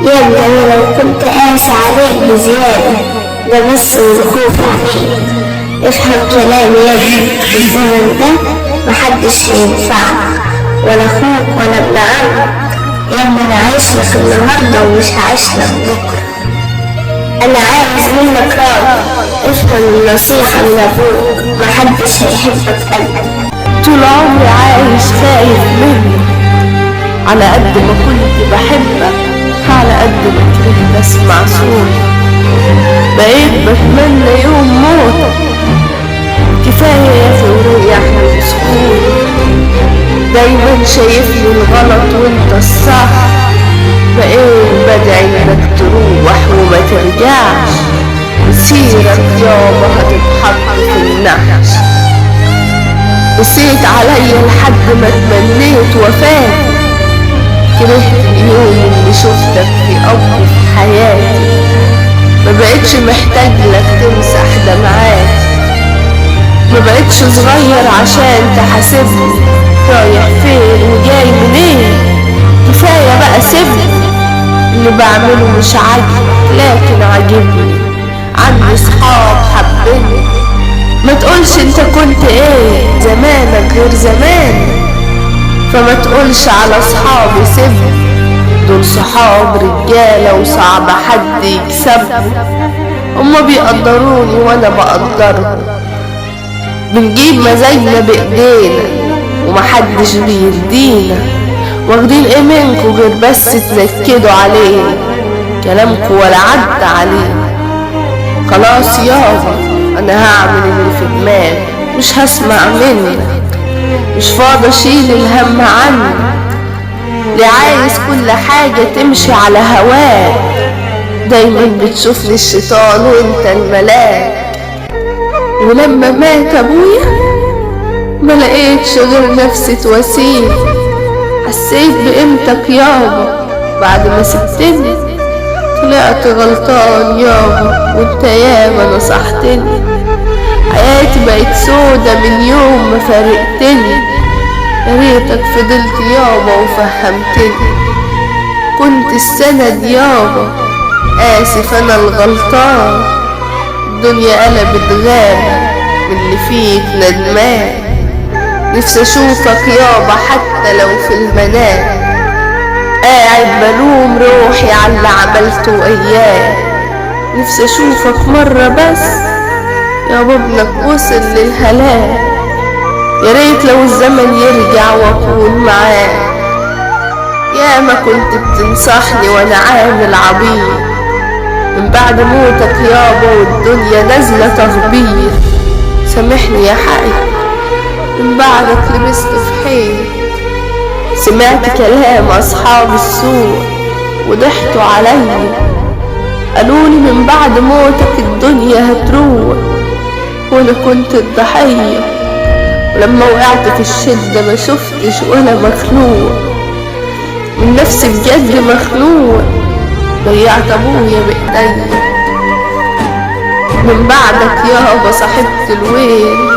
يا ابني لو كنت قاسي عليك بزيادة ده بس من خوف عليك. افهم كلامي يا ابني، الزمن ده محدش ينفعك ولا اخوك ولا ابن عمك. يا ابني انا عايش لك النهارده ومش هعيش لك بكره. انا عايز منك راجل، افهم النصيحة من ابوك، محدش هيحبك ابدا. طول عمري عايش خايف منك، على قد ما كنت بحبك على قد ما كنت اسمع صوتك. بقيت بتمنى يوم موتك، كفاية يا اخي وريحني بسكوتك. دايما شايفني الغلط وانت الصح، بقيت بدعي انك تروح وما ترجعش، مسيرك يابا هتتحط في النحش. قسيت عليا لحد ما تمنيت وفاتي، كرهت اليوم اللي شفتك في أول في حياتي. ما بقتش محتاج لك تمسح دمعاتي، ما بقتش صغير عشان تحاسبني رايح فين وجاي منين. كفاية بقى سيبني، اللي بعمله مش عاجبك لكن عاجبني. عندي صحاب حبني، ما تقولش انت كنت ايه زمانك غير زمان. فما تقولش على صحابي سيبني، دول صحاب رجالة وصعب حد يكسبني. هما بيقدروني وانا بقدرهم، بنجيب مزاجنا بايدينا ومحدش بيدينا. واخدين ايه منكوا غير بس تنكدوا علينا، كلامكوا ولا عدى علينا. خلاص يابا انا هعمل اللي في دماغي، مش هسمع منك، مش فاضي اشيل الهم عنك. اللي عايز كل حاجة تمشي على هواك، دايما بتشوفني الشيطان وانت الملاك. ولما مات ابويا ما لقيتش غير نفسي تواسيه، حسيت بقيمتك يابا بعد ما سبتني. طلعت غلطان يابا وانت ياما نصحتني، حياتي بقت سودة من يوم ما فارقتني. يا ريتك فضلت يابا وفهمتني، كنت السند يابا. آسف أنا الغلطان، الدنيا قلبت غابة من اللي فيك ندمان. نفسي أشوفك يابا حتى لو في المنام، قاعد بلوم روحي على اللي عملته إياه. نفسي أشوفك مرة بس يابا، ابنك وصل للهلاك. يا ريت لو الزمن يرجع واكون معاه، يا ما كنت بتنصحني وانا عامل عبيط. من بعد موتك يابا والدنيا نازله تخبيط، سامحني يا حقي من بعدك لبست في حيط. سمعت كلام اصحاب السوق وضحكوا عليا، قالولي من بعد موتك الدنيا هتروق، وانا كنت الضحيه. ولما وقعت في الشدة ما شفتش ولا مخلوق، من نفسي بجد مخلوق. ضيعت ابويا بايديا، من بعدك يابا صاحبت الويل.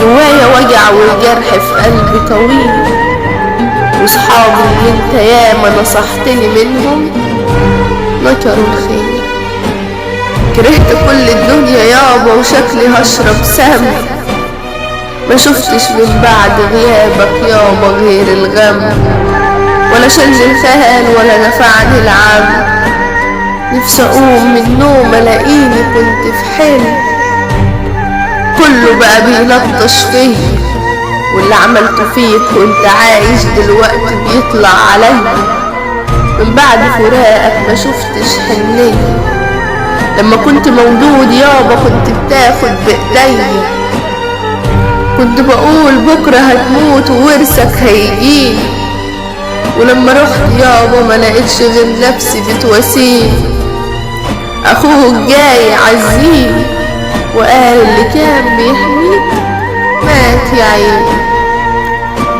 جوايا وجع والجرح في قلبي طويل، وصحابي اللي انت ياما نصحتني منهم نكروا الخير. كرهت كل الدنيا يابا وشكلي هشرب سم، ما شفتش من بعد غيابك يابا غير الغم. ولا شلني الخيال ولا نفعني العم، نفسي اقوم من النوم الاقيني كنت في حلم. كله بقى بيلطش فيا، واللي عملته فيك وانت عايش دلوقتي بيطلع عليا. من بعد فراقك ما شفتش حنية، لما كنت موجود يابا كنت بتاخد بايديا. كنت بقول بكرة هتموت وورثك هيجيني، ولما رحت يابا ما لقيتش غير نفسي بتواسيني. اخوك جاي عزيني وقال اللي كان بيحميك مات يا عيني.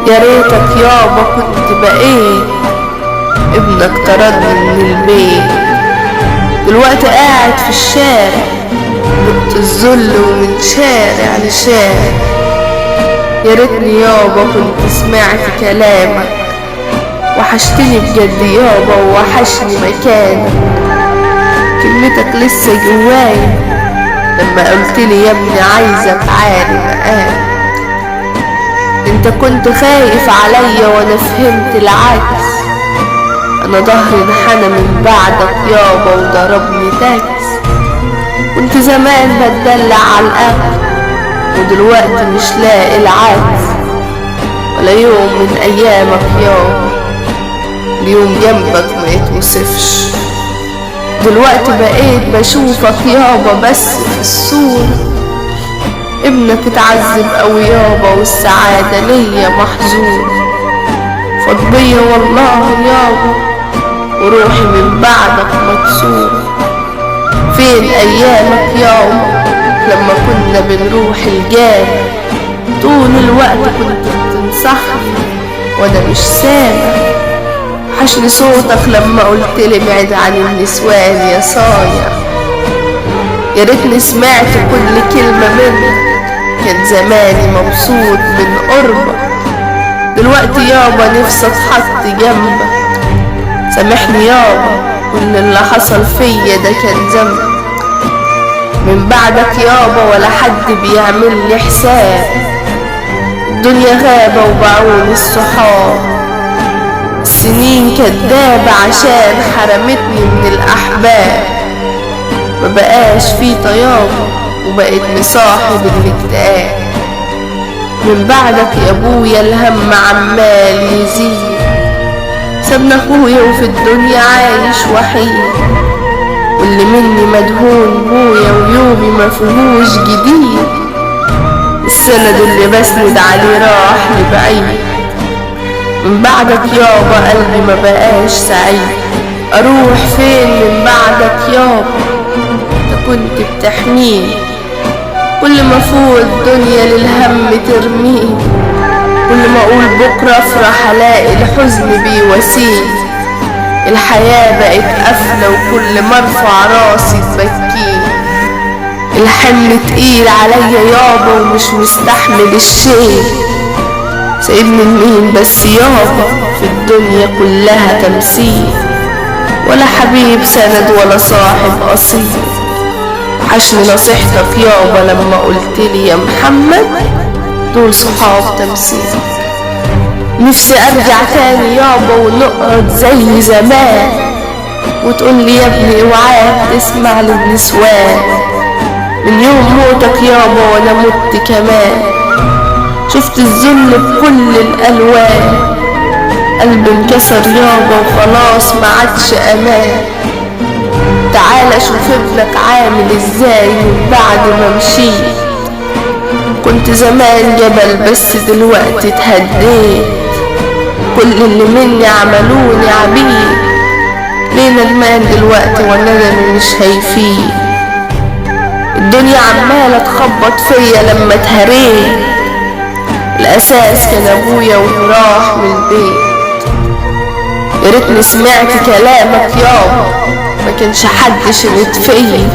يا ريتك يابا كنت بقيت ابنك طردني من البيت، دلوقتي قاعد في الشارع ضد الذل ومن شارع لشارع. يا ريتني يابا كنت سمعت كلامك وحشتني بجد يابا ووحشني مكانك. كلمتك لسه جوايا لما قلتلي يا ابني عايزك عالي مقام. انت كنت خايف عليا وانا فهمت العكس. انا ظهري انحنى من بعدك يابا وضربني تاكس. كنت زمان بتدلع على القهوة ودلوقتي مش لاقي العكس. ولا يوم من ايامك يابا اليوم جنبك ما يتوصفش. دلوقتي بقيت بشوفك يابا بس في الصورة. ابنك اتعذب اوي يابا والسعادة ليا محظورة. فضبية والله يابا وروحي من بعدك مكسورة. فين ايامك يابا لما كنا بنروح الجامع؟ طول الوقت كنت بتنصحني وانا مش سامع. وحشني صوتك لما قلتلي ابعد عن النسوان يا صايع. يا ريتني سمعت كل كلمة منك كان زماني مبسوط من قربك. دلوقتي يابا نفسي اتحط جنبك. سامحني يابا كل اللي حصل فيا ده كان ذنب. من بعدك يابا ولا حد بيعمل لي حساب. الدنيا غابة وبعون الصحاب. السنين كدابة عشان حرمتني من الأحباب. مبقاش في طياب وبقيت مصاحب الاكتئاب. من بعدك يا ابويا الهم عمال يزيد. سابنا اخويا وفي الدنيا عايش وحيد. واللي مني مدهون بويا ويومي مفيهوش جديد. السند اللي بسند عليه راح لبعيد. من بعدك يابا قلبي مبقاش سعيد. اروح فين من بعدك يابا؟ انت كنت بتحميني. كل ما فوق الدنيا للهم ترميني. كل ما اقول بكرة افرح الاقي الحزن بيواسيني. الحياة بقت قافلة وكل ما ارفع راسي تبكيني. الحمل تقيل عليا يابا ومش مستحمل الشيء. سايبني لمين بس يابا في الدنيا كلها تمثيل. ولا حبيب سند ولا صاحب اصيل. وحشني نصيحتك يابا لما قلتلي يا محمد دول صحاب تمثيل. نفسي ارجع تاني يابا ونقعد زي زمان. وتقولي يا ابني اوعاك تسمع للنسوان. من يوم موتك يابا وانا مت كمان. شفت الذل بكل الالوان. قلبي انكسر يابا وخلاص ما عادش امان. تعالى شوف ابنك عامل ازاي من بعد ما مشيت. كنت زمان جبل بس دلوقتي اتهديت. كل اللي مني عملوني عبيد. ليه ندمان دلوقتي والندم مش هيفيد. الدنيا عمالة تخبط فيا لما اتهريت. الاساس كان ابويا وراح من البيت. يا ريتني سمعت كلامك يابا ما كانش حد شمت فيا.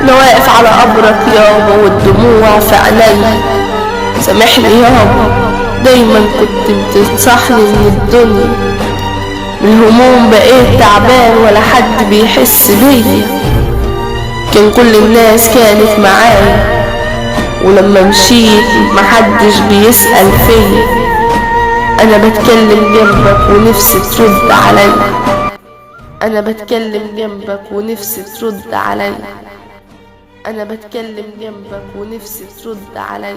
انا واقف على قبرك يابا والدموع في عينيا. سامحني يابا دايما كنت بتنصحني من الدنيا. من الهموم بقيت تعبان ولا حد بيحس بيا. كان كل الناس كانت معايا ولما مشيت محدش بيسأل فيا. انا بتكلم جنبك ونفسي ترد عليا. انا بتكلم جنبك ونفسي ترد عليا. انا بتكلم جنبك ونفسي ترد عليا.